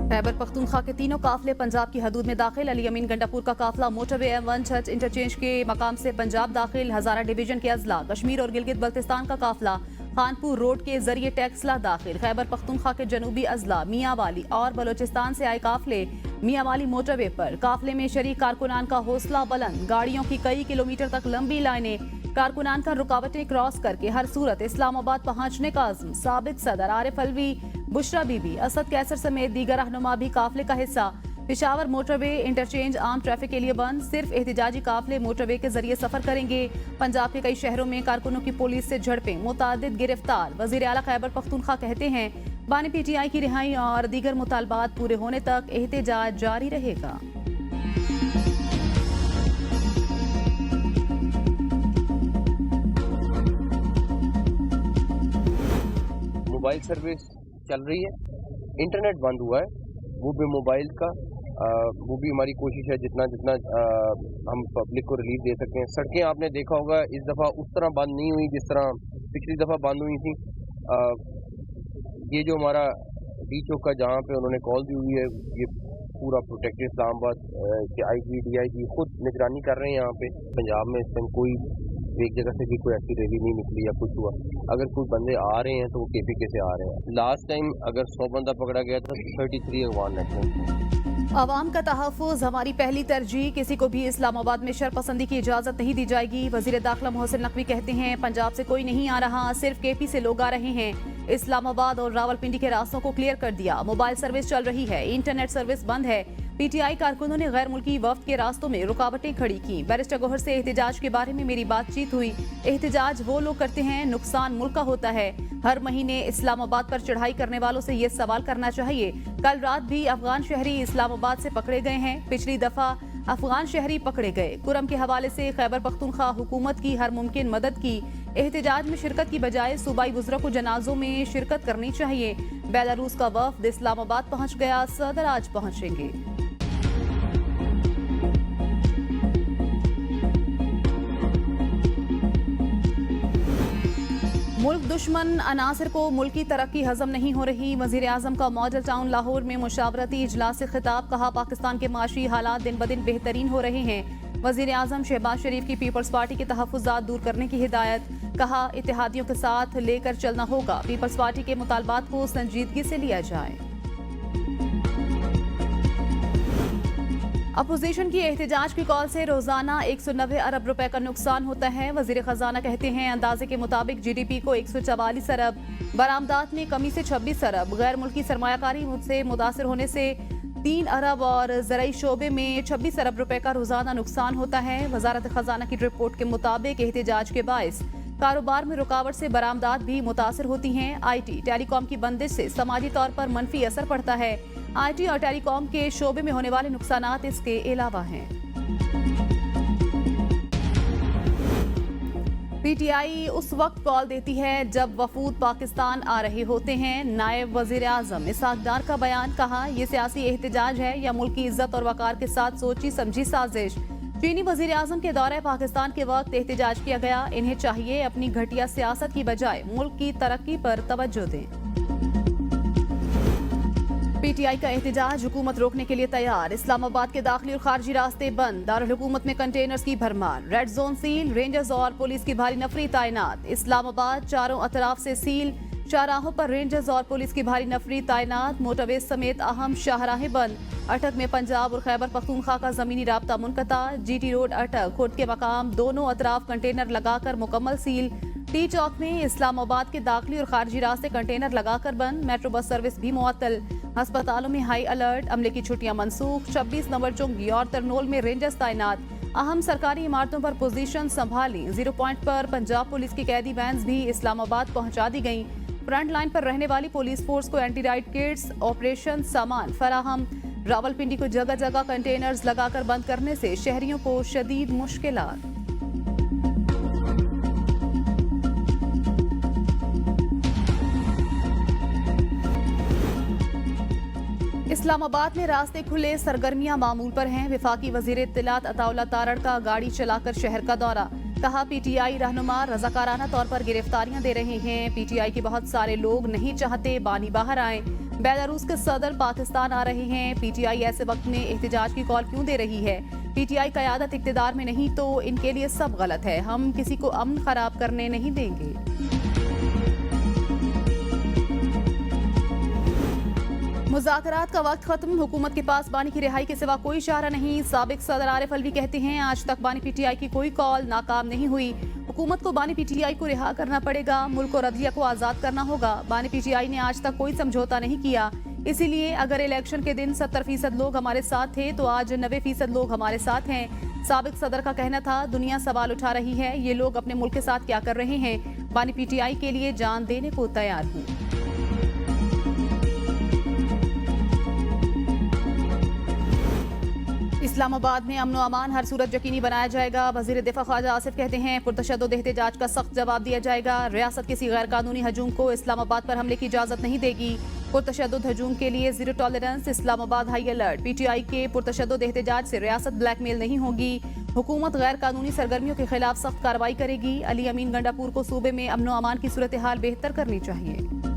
खैबर पख्तूनख्वा के तीनों काफले पंजाब की हदूद में दाखिल। अली अमीन गंडापुर का काफला मोटरवे M1 छठ इंटरचेंज के मकाम से पंजाब दाखिल। हजारा डिवीजन के अजला कश्मीर और गिलगित बल्तिस्तान का काफला खानपुर रोड के जरिए टैक्सला दाखिल। खैबर पख्तूनख्वा के जनूबी अजला मियाँ वाली और बलोचिस्तान से आए काफले मियाँ वाली मोटरवे पर। काफले में शरीक कारकुनान का हौसला बुलंद, गाड़ियों की कई किलोमीटर तक लंबी लाइनें, कारकुनान का रुकावटें क्रॉस करके हर सूरत इस्लामाबाद पहुंचने का अज़्म। साबिक सदर आरिफ अलवी, बुशरा बीबी, असद कैसर समेत दीगर रहनुमा भी काफले का हिस्सा। पेशावर मोटरवे इंटरचेंज आम ट्रैफिक के लिए बंद, सिर्फ एहतिजाजी काफले मोटरवे के जरिए सफर करेंगे। पंजाब के कई शहरों में कारकुनों की पुलिस से झड़पें, मुतादिद गिरफ्तार। वजीर आला खैबर पख्तूनख्वा कहते हैं बानी PTI की रिहाई और दीगर मुतालबात पूरे होने तक एहतिजाज जारी रहेगा। मोबाइल सर्विस चल रही है, इंटरनेट बंद हुआ है, वो भी मोबाइल का। वो भी हमारी कोशिश है जितना हम पब्लिक को रिलीफ दे सकते हैं। सड़कें आपने देखा होगा इस दफ़ा उस तरह बंद नहीं हुई जिस तरह पिछली दफ़ा बंद हुई थी। ये जो हमारा डी चौक का जहाँ पे उन्होंने कॉल दी हुई है, ये पूरा प्रोटेक्टेड इस्लामाबाद के IG DIG खुद निगरानी कर रहे हैं। यहाँ पे पंजाब में इस टाइम कोई एक जगह से भी कोई ऐसी रैली नहीं निकली या कुछ हुआ। अगर कोई बंदे आ रहे हैं तो वो KPK से आ रहे हैं। लास्ट टाइम अगर 100 बंदा पकड़ा गया था 33 अगवान नेशनल। अवाम का तहफ़्फ़ुज़ हमारी पहली तरजीह, किसी को भी इस्लामाबाद में शरपसंदी की इजाज़त नहीं दी जाएगी। वज़ीर दाखिला मोहसिन नकवी कहते हैं पंजाब से कोई नहीं आ रहा, सिर्फ KP से लोग आ रहे हैं। इस्लामाबाद और रावलपिंडी के रास्तों को क्लियर कर दिया। मोबाइल सर्विस चल रही है, इंटरनेट सर्विस बंद है। PTI कारकुनों ने गैर मुल्की वफ्द के रास्तों में रुकावटें खड़ी की। बैरिस्टर गौहर से एहतिजाज के बारे में मेरी बातचीत हुई। एहतिजाज वो लोग करते हैं, नुकसान मुल्क का होता है। हर महीने इस्लामाबाद पर चढ़ाई करने वालों से ये सवाल करना चाहिए। कल रात भी अफगान शहरी इस्लामाबाद से पकड़े गए हैं। पिछली दफा अफगान शहरी पकड़े गए। कुरम के हवाले से खैबर पख्तूनख्वा हुकूमत की हर मुमकिन मदद की। एहतिजाज में शिरकत की बजाय सूबाई बुजुर्ग को जनाजों में शिरकत करनी चाहिए। बेलारूस का वफ्द इस्लामाबाद पहुंच गया, सदर आज पहुंचेंगे। मुल्क दुश्मन अनासर को मुल्क की तरक्की हजम नहीं हो रही। वजीर आजम का मॉडल टाउन लाहौर में मुशावरती इजलास से खिताब, कहा पाकिस्तान के माशी हालात दिन ब दिन बेहतरीन हो रहे हैं। वजीर आजम शहबाज शरीफ की पीपल्स पार्टी के तहफ़्फ़ुज़ात दूर करने की हिदायत, कहा इत्तेहादियों के साथ लेकर चलना होगा। पीपल्स पार्टी के मुतालबात को संजीदगी से लिया जाए। अपोजिशन की एहतिजाज की कॉल से रोजाना 190 अरब रुपए का नुकसान होता है। वजीर खजाना कहते हैं अंदाजे के मुताबिक GDP को 144 अरब, बरामदात में कमी से 26 अरब, गैर मुल्की सरमायाकारी से मुतासर होने से 3 अरब और ज़राई शोबे में 26 अरब रुपए का रोजाना नुकसान होता है। वजारत खजाना की रिपोर्ट के मुताबिक एहतिजाज के बायस कारोबार में रुकावट से बरामदात भी मुतासर होती हैं। IT टेलीकॉम की बंदिश से समाजी तौर पर मनफी असर पड़ता है। IT और टेलीकॉम के शोबे में होने वाले नुकसानात इसके अलावा हैं। PTI उस वक्त कॉल देती है जब वफूद पाकिस्तान आ रहे होते हैं। नायब वजीर आजम इसहाक डार का बयान, कहा यह सियासी एहतिजाज है या मुल्क की इज्जत और वकार के साथ सोची समझी साजिश। चीनी वजीर आजम के दौरे पाकिस्तान के वक्त एहतिजाज किया गया। इन्हें चाहिए अपनी घटिया सियासत की बजाय मुल्क की तरक्की पर तवज्जो दें। PTI का एहतिजाज, हुकूमत रोकने के लिए तैयार। इस्लामाबाद के दाखिली और खारजी रास्ते बंद। दारुल हुकूमत में कंटेनर्स की भरमार। रेड जोन सील, रेंजर्स और पुलिस की भारी नफरी तैनात। इस्लामाबाद चारों अतराफ से सील, शाहराहों पर रेंजर्स और पुलिस की भारी नफरी तैनात। मोटरवे समेत अहम शाहराहें बंद। अटक में पंजाब और खैबर पख्तूनख्वा का जमीनी राब्ता मुनक़ता। GT रोड अटक खुद के मकाम दोनों अतराफ कंटेनर लगाकर मुकम्मल सील। T चौक में इस्लामाबाद के दाखिली और खारजी रास्ते कंटेनर लगाकर बंद। मेट्रो बस सर्विस भी मुअत्तल। अस्पतालों में हाई अलर्ट, अमले की छुट्टियां मनसूख। 26 नंबर चुंगी और तरनोल में रेंजर्स तैनात। अहम सरकारी इमारतों पर पोजीशन संभाली। 0 पॉइंट पर पंजाब पुलिस की कैदी वैन्स भी इस्लामाबाद पहुंचा दी गईं। फ्रंट लाइन पर रहने वाली पुलिस फोर्स को एंटी राइड किट्स, ऑपरेशन सामान फराहम। रावलपिंडी को जगह जगह कंटेनर्स लगाकर बंद करने से शहरियों को शदीद मुश्किलात। इस्लामाबाद में रास्ते खुले, सरगर्मियां मामूल पर हैं। विफाकी वजीर इत्तलात अताउल्लाह तारड़ का गाड़ी चलाकर शहर का दौरा, कहा PTI रहनुमा रजाकाराना तौर पर गिरफ्तारियां दे रहे हैं। PTI के बहुत सारे लोग नहीं चाहते बानी बाहर आए। बेलारूस के सदर पाकिस्तान आ रहे हैं। पीटीआई ऐसे वक्त में एहतजाज की कॉल क्यों दे रही है? पीटीआई क़यादत इक़्तिदार में नहीं तो इनके लिए सब गलत है। हम किसी को अमन खराब करने नहीं देंगे। मुज़ाकरात का वक्त खत्म, हुकूमत के पास बानी की रिहाई के सिवा कोई चारा नहीं। साबिक सदर आरिफ अलवी कहते हैं आज तक बानी पीटीआई की कोई कॉल नाकाम नहीं हुई। हुकूमत को बानी पीटीआई को रिहा करना पड़ेगा, मुल्क और अदलिया को आज़ाद करना होगा। बानी पीटीआई ने आज तक कोई समझौता नहीं किया, इसीलिए अगर इलेक्शन के दिन 70% लोग हमारे साथ थे तो आज 90% लोग हमारे साथ हैं। साबिक सदर का कहना था दुनिया सवाल उठा रही है, ये लोग अपने मुल्क के साथ क्या कर रहे हैं। बानी पीटीआई के लिए जान देने को तैयार हूँ। इस्लामाबाद में अमन व अमान हर सूरत यकीनी बनाया जाएगा। वजीर दिफा ख्वाजा आसिफ कहते हैं पुरतशद्दुद एहतजाज का सख्त जवाब दिया जाएगा। रियासत किसी गैर कानूनी हजूम को इस्लामाबाद पर हमले की इजाजत नहीं देगी। पुरतशद्दुद हजूम के लिए zero tolerance, Islamabad high alert. PTI के पुरतशद्दुद एहतजाज से रियासत ब्लैकमेल नहीं होगी। हुकूमत गैर कानूनी सरगर्मियों के खिलाफ सख्त कार्रवाई करेगी। अली अमीन गंडापुर को सूबे में अमन व अमान की सूरत हाल बेहतर करनी चाहिए।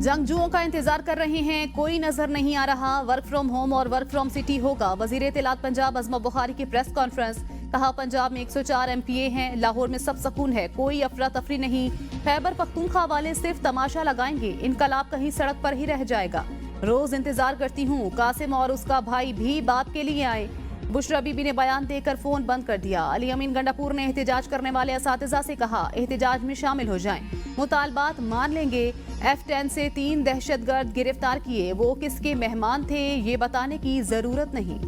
जंगजुओं का इंतजार कर रहे हैं, कोई नजर नहीं आ रहा। वर्क फ्रॉम होम और वर्क फ्रॉम सिटी होगा। वजीर इत्तलात पंजाब अज़मा बुखारी की प्रेस कॉन्फ्रेंस। कहा पंजाब में 104 एमपीए हैं, लाहौर में सब सकून है, कोई अफरा तफरी नहीं। खैबर पख्तूनख्वा वाले सिर्फ तमाशा लगाएंगे, इनकलाब कहीं सड़क पर ही रह जाएगा। रोज इंतजार करती हूँ कासिम और उसका भाई भी बाप के लिए आए। बुशरा बीबी ने बयान देकर फोन बंद कर दिया। अली अमीन गंडापुर ने एहतजाज करने वाले असातिज़ा से कहा एहतजाज में शामिल हो जाएं, मुतालबात मान लेंगे। F10 से 3 दहशतगर्द गिरफ्तार किए, वो किसके मेहमान थे ये बताने की जरूरत नहीं।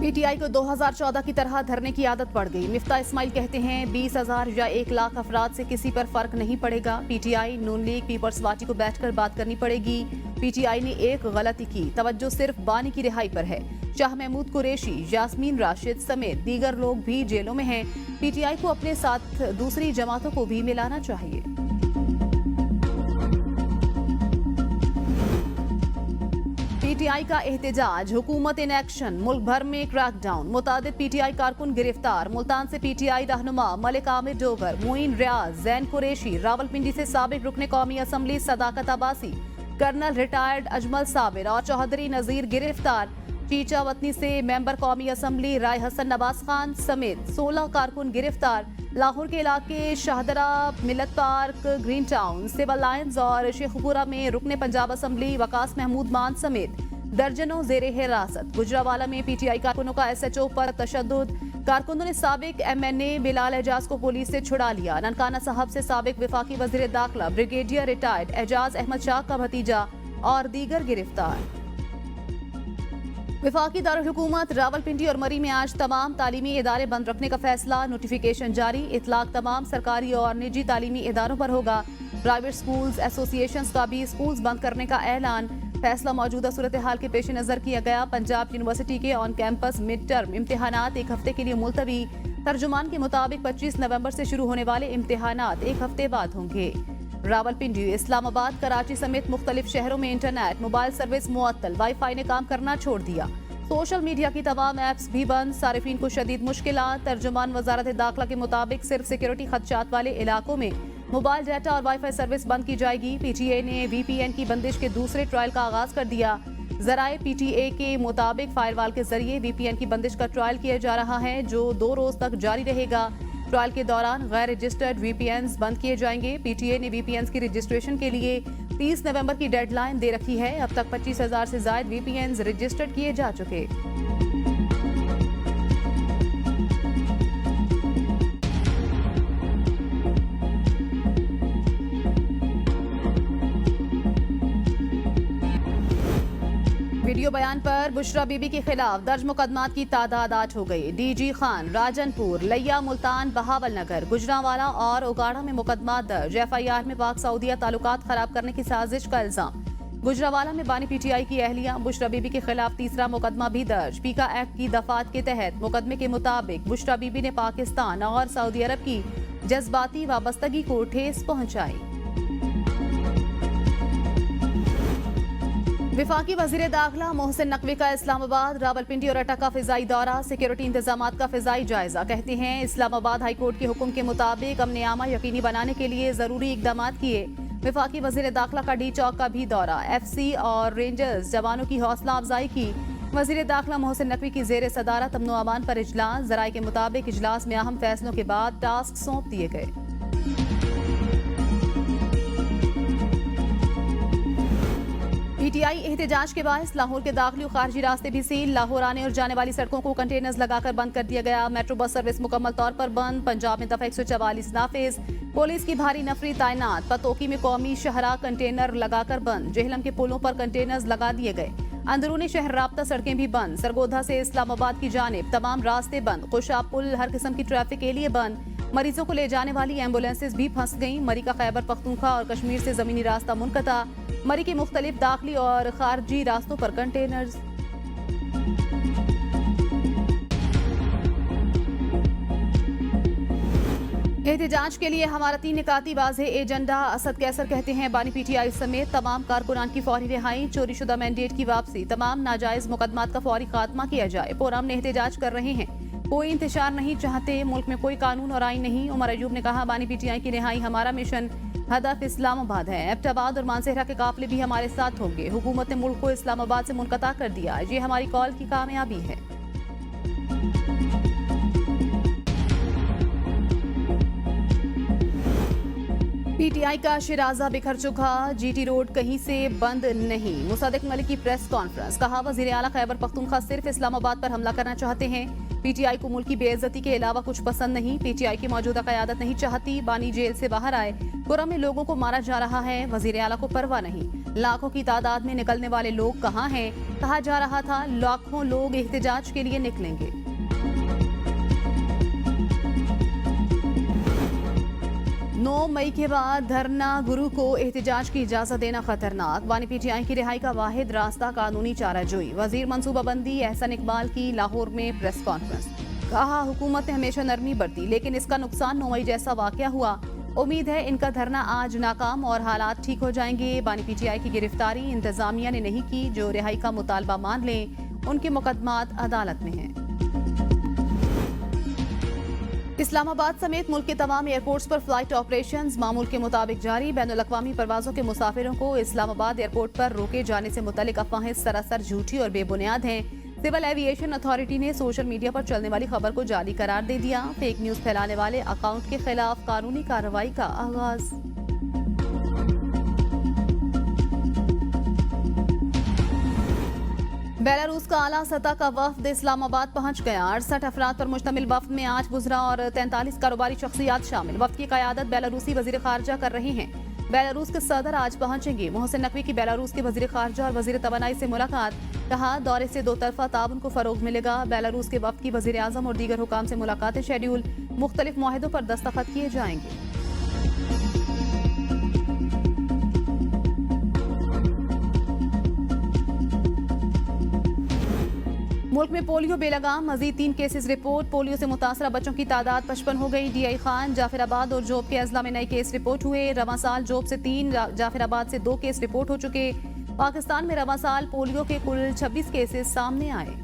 पीटीआई को 2014 की तरह धरने की आदत पड़ गई। मिफ्ता इस्माइल कहते हैं 20,000 या 1 लाख अफराद से किसी पर फर्क नहीं पड़ेगा। पीटीआई, नून लीग, पीपल्स पार्टी को बैठकर बात करनी पड़ेगी। पीटीआई ने एक गलती की, तवज्जो सिर्फ बानी की रिहाई पर है। शाह महमूद कुरैशी, यास्मीन राशिद समेत दीगर लोग भी जेलों में हैं। पीटीआई को अपने साथ दूसरी जमातों को भी मिलाना चाहिए। पीटीआई का एहतजाज, हुकूमत इन एक्शन, मुल्क भर में क्रैकडाउन। मुतादिद पीटीआई कारकुन गिरफ्तार। मुल्तान से पीटीआई रहनुमा मलिक आमिर डोगर, मोइन रियाज, जैन कुरैशी। रावलपिंडी से साबिक रुकने कौमी assembly Sadaqat Abbasi, colonel retired Ajmal Sabir और चौधरी नजीर गिरफ्तार। चीचा वतनी से मेंबर कौमी असम्बली राय हसन नवाज खान समेत 16 कारकुन गिरफ्तार। लाहौर के इलाके Shahdara, Millat park, green town, civil lines और शेखपुरा में रुकने पंजाब असम्बली वकास महमूद मान समेत दर्जनों जेरे हिरासत। गुजरावाला में पीटीआई कारकुनों का SHO पर तशद्दुद। कारकुनों ने साबिक MNA बिलाल एजाज को पुलिस से छुड़ा लिया। ननकाना साहब से साबिक वफाकी वजीर दाखिला ब्रिगेडियर रिटायर्ड एजाज अहमद शाह का भतीजा और दीगर गिरफ्तार। वफाकी दारुल हुकूमत रावलपिंडी और मरी में आज तमाम तालीमी इदारे बंद रखने का फैसला। नोटिफिकेशन जारी, इतलाक तमाम सरकारी और निजी तालीमी इदारों पर होगा। प्राइवेट स्कूल्स एसोसिएशंस का भी स्कूल्स बंद करने का ऐलान। फैसला मौजूदा सूरत हाल के पेश नजर किया गया। पंजाब यूनिवर्सिटी के ऑन कैंपस मिड टर्म इम्तिहानात 1 हफ्ते के लिए मुलतवी। तर्जुमान के मुताबिक 25 नवंबर से शुरू होने वाले इम्तिहानात 1 हफ्ते बाद होंगे। रावलपिंडी, इस्लामाबाद, कराची समेत मुख्तलिफ शहरों में इंटरनेट मोबाइल सर्विस मुअत्तल, वाईफाई ने काम करना छोड़ दिया। सोशल मीडिया की तमाम ऐप्स भी बंद, सारिफीन को शदीद मुश्किलात। तर्जुमान वजारत दाखिला के मुताबिक सिर्फ सिक्योरिटी खदशात वाले इलाकों में मोबाइल डाटा और वाईफाई सर्विस बंद की जाएगी। पीटीए ने VPN की बंदिश के दूसरे ट्रायल का आगाज कर दिया। जराए PTA के मुताबिक फायरवॉल के जरिए VPN की बंदिश का ट्रायल किया जा रहा है, जो 2 रोज तक जारी रहेगा। ट्रायल के दौरान गैर रजिस्टर्ड VPNs बंद किए जाएंगे। पीटीए ने VPNs की रजिस्ट्रेशन के लिए 30 नवंबर की डेडलाइन दे रखी है। अब तक 25,000 से ज्यादा VPNs रजिस्टर्ड किए जा चुके। वीडियो बयान पर बुशरा बीबी के खिलाफ दर्ज मुकदमात की तादाद 8 हो गई। DG खान, राजनपुर, लैया, मुल्तान, बहावल नगर, गुजरांवाला और उगाड़ा में मुकदमा दर्ज। FIR में पाक सऊदिया ताल्लुकात खराब करने की साजिश का इल्जाम। गुजरावाला में बानी पीटीआई की अहलिया बुशरा बीबी के खिलाफ तीसरा मुकदमा भी दर्ज। पीका एक्ट की दफात के तहत मुकदमे के मुताबिक बुशरा बीबी ने पाकिस्तान और सऊदी अरब की जज्बाती वाबस्तगी को ठेस पहुंचाई। विफाकी वजीर दाखिला मोहसिन नकवी का इस्लामाबाद, रावलपिंडी और अटक का फिजाई दौरा। सिक्योरिटी इंतजामात का फिजाई जायजा। कहते हैं इस्लामाबाद हाईकोर्ट के हुक्म के मुताबिक अमन आमा यकीनी बनाने के लिए जरूरी इकदाम किए। विफाकी वजीर दाखिला का डी चौक का भी दौरा। FC और रेंजर्स जवानों की हौसला अफजाई की। वजीर दाखिला मोहसिन नकवी की जेर सदारत अमन अमान पर इजलास। जराये के मुताबिक इजलास में अहम फैसलों के बाद टास्क सौंप दिए गए। पीटीआई एहतजाज के बायस लाहौर के दाखिली और खारजी रास्ते भी सील। लाहौर आने और जाने वाली सड़कों को कंटेनर्स लगाकर बंद कर दिया गया। मेट्रो बस सर्विस मुकम्मल तौर पर बंद। पंजाब में दफा 144 नाफिज। पुलिस की भारी नफरी तैनात। पतोकी में कौमी शहरा कंटेनर लगाकर बंद। जेहलम के पुलों पर कंटेनर्स लगा दिए गए। अंदरूनी शहर राब्ता सड़कें भी बंद। सरगोधा से इस्लामाबाद की जानिब तमाम रास्ते बंद। खुशाब पुल हर किस्म की ट्रैफिक के लिए बंद। मरीजों को ले जाने वाली एम्बुलेंसेज भी फंस गईं। मरी का खैबर पख्तूनख्वा और कश्मीर से जमीनी रास्ता मुनक़ता। मरी के मुख्तलिफ दाखिली और खारजी रास्तों पर कंटेनर्स। एहतजाज के लिए हमारा 3 निकाती वाज़े एजेंडा। असद कैसर कहते हैं बानी पीटीआई समेत तमाम कारकुनान की फौरी रिहाई, चोरी शुदा मैंडेट की वापसी, तमाम नाजायज मुकदमात का फौरी खात्मा किया जाए। पुरअमन एहतजाज कर रहे हैं, कोई इंतजार नहीं चाहते, मुल्क में कोई कानून और आइन नहीं। उमर अयूब ने कहा बानी पीटीआई की रिहाई हमारा मिशन, हदफ इस्लामाबाद है। एबटाबाद और मानसेहरा के काफिले भी हमारे साथ होंगे। हुकूमत ने मुल्क को इस्लामाबाद से मुनक़ता कर दिया। ये हमारी कॉल की कामयाबी है। पीटीआई का शिराजा बिखर चुका। GT रोड कहीं से बंद नहीं। मुसद्दिक मलिक की प्रेस कॉन्फ्रेंस। कहा वज़ीर आला खैबर पख्तूनख्वा सिर्फ इस्लामाबाद पर हमला करना चाहते हैं। पीटीआई को मुल्क की बेइज्जती के अलावा कुछ पसंद नहीं। पीटीआई की मौजूदा क़यादत नहीं चाहती बानी जेल से बाहर आए। पुरअमन में लोगों को मारा जा रहा है, वज़ीर आला को परवाह नहीं। लाखों की तादाद में निकलने वाले लोग कहाँ हैं? कहा जा रहा था लाखों लोग एहतजाज के लिए निकलेंगे। 9 मई के बाद धरना गुरु को एहतजाज की इजाजत देना खतरनाक। बानी पीटीआई की रिहाई का वाहिद रास्ता कानूनी चाराजोई। वजीर मनसूबाबंदी एहसन इकबाल की लाहौर में प्रेस कॉन्फ्रेंस। कहा हुकूमत ने हमेशा नरमी बरती, लेकिन इसका नुकसान 9 मई जैसा वाकया हुआ। उम्मीद है इनका धरना आज नाकाम और हालात ठीक हो जाएंगे। बानी पीटीआई की गिरफ्तारी इंतजामिया ने नहीं की। जो रिहाई का मुतालबा मान लें, उनके मुकदमात अदालत में हैं। इस्लामाबाद समेत मुल्क के तमाम एयरपोर्ट्स पर फ्लाइट ऑपरेशंस मामूल के मुताबिक जारी। बैनुल अक़वामी परवाज़ों के मुसाफिरों को इस्लामाबाद एयरपोर्ट पर रोके जाने से मुतल्लिक अफवाहें सरासर झूठी और बेबुनियाद हैं। सिविल एविएशन अथॉरिटी ने सोशल मीडिया पर चलने वाली खबर को जाली करार दे दिया। फेक न्यूज़ फैलाने वाले अकाउंट के खिलाफ कानूनी कार्रवाई का आगाज। बेलारूस का आला सतह का वफ्द इस्लामाबाद पहुंच गया। 68 अफराद पर मुश्तमिल वफ्द में 8 वज़रा और 43 कारोबारी शख्सियात शामिल। वफ्द की क़यादत बेलारूसी वज़ीर ख़ारजा कर रहे हैं। बेलारूस के सदर आज पहुंचेंगे। मोहसिन नकवी की बेलारूस के वज़ीर ख़ारजा और वज़ीर तवानाई से मुलाकात। कहा दौरे से दो तरफा ताउन को फ़रोग़ मिलेगा। बेलारूस के वफ्द की वज़ीर आज़म और दीगर हुकाम से मुलाकातें शेड्यूल। मुख्तलिफ मुआहिदों पर दस्तखत किए जाएंगे। मुल्क में पोलियो बेलगाम, मजीद 3 केसेस रिपोर्ट। पोलियो से मुतासरा बच्चों की तादाद 55 हो गई। DI खान, जाफराबाद और जोब के अजला में नए केस रिपोर्ट हुए। रवां साल जोब से 3, जाफराबाद से 2 केस रिपोर्ट हो चुके। पाकिस्तान में रवां साल पोलियो के कुल 26 केसेस सामने आए।